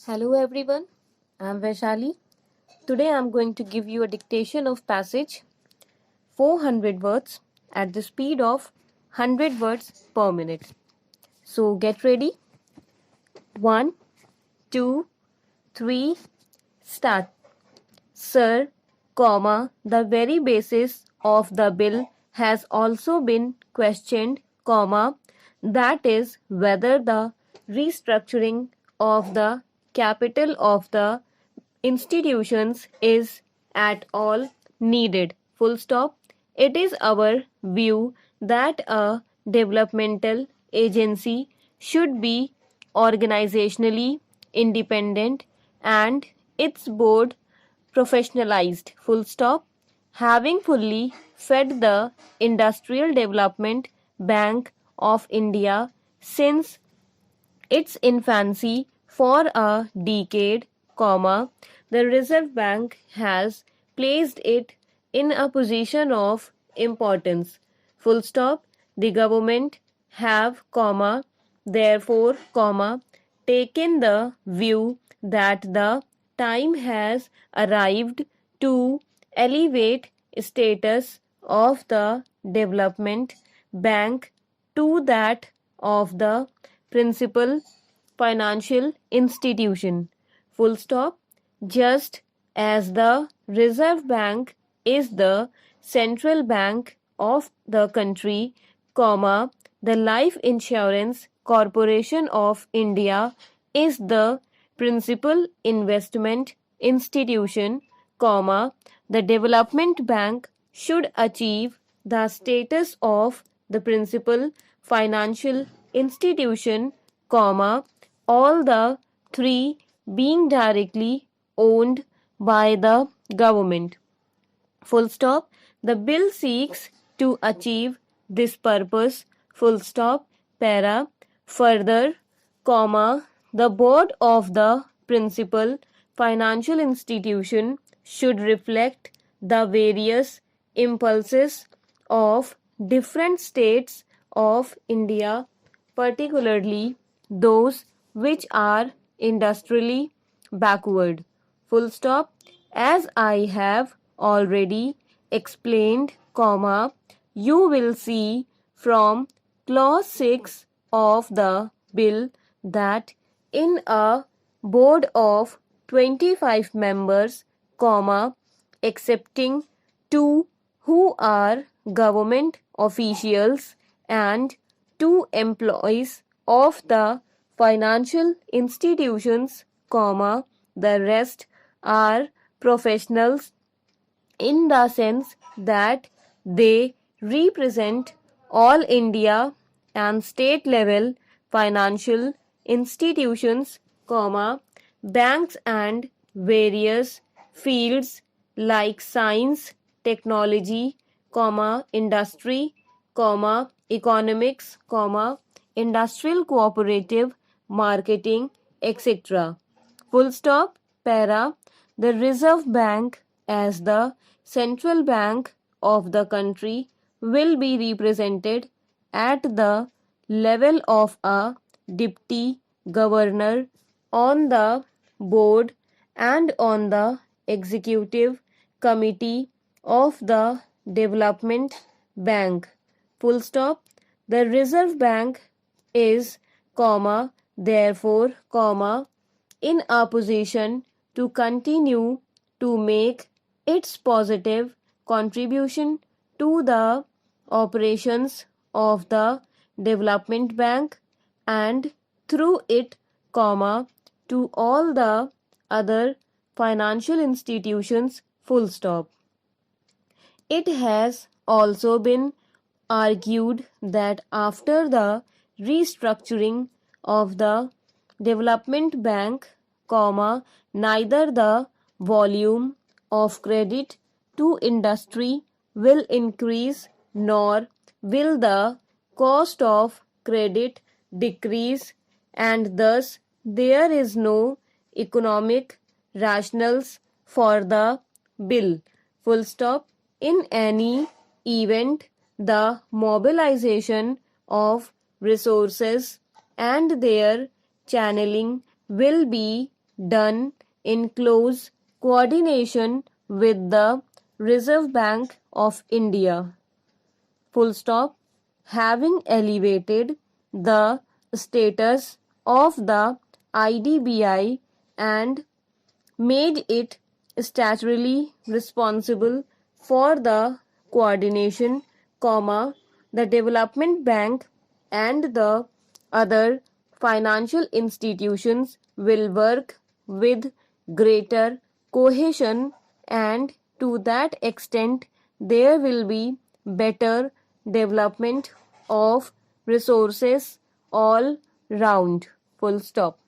Hello everyone, I'm Vaishali. Today I'm going to give you a dictation of passage 400 words at the speed of 100 words per minute. So get ready. 1, 2, 3, start. Sir, the very basis of the bill has also been questioned, that is whether the restructuring of the capital of the institutions is at all needed. Full stop. It is our view that a developmental agency should be organizationally independent and its board professionalized. Full stop. Having fully fed the Industrial Development Bank of India since its infancy for a decade, the Reserve Bank has placed it in a position of importance. Full stop. The government have, therefore, taken the view that the time has arrived to elevate status of the development bank to that of the principal financial institution. Full stop. Just as the Reserve Bank is the central bank of the country, the Life Insurance Corporation of India is the principal investment institution, the development bank should achieve the status of the principal financial institution, all the three being directly owned by the government. Full stop. The bill seeks to achieve this purpose. Full stop. Para. Further, the board of the principal financial institution should reflect the various impulses of different states of India, particularly those which are industrially backward. Full stop. As I have already explained, you will see from clause 6 of the bill that in a board of 25 members, excepting two who are government officials and two employees of the financial institutions, the rest are professionals in the sense that they represent all India and state level financial institutions, banks and various fields like science, technology, industry, economics, industrial cooperative, marketing, etc. Full stop. Para. The Reserve Bank as the central bank of the country will be represented at the level of a deputy governor on the board and on the executive committee of the development bank. Full stop. The Reserve Bank is, therefore, in a position to continue to make its positive contribution to the operations of the development bank and through it, to all the other financial institutions. Full stop. It has also been argued that after the restructuring of the development bank, neither the volume of credit to industry will increase nor will the cost of credit decrease, and thus there is no economic rationales for the bill. Full stop. In any event, the mobilization of resources and their channeling will be done in close coordination with the Reserve Bank of India. Full stop. Having elevated the status of the IDBI and made it statutorily responsible for the coordination, the development bank and the other financial institutions will work with greater cohesion, and to that extent there will be better development of resources all round. Full stop.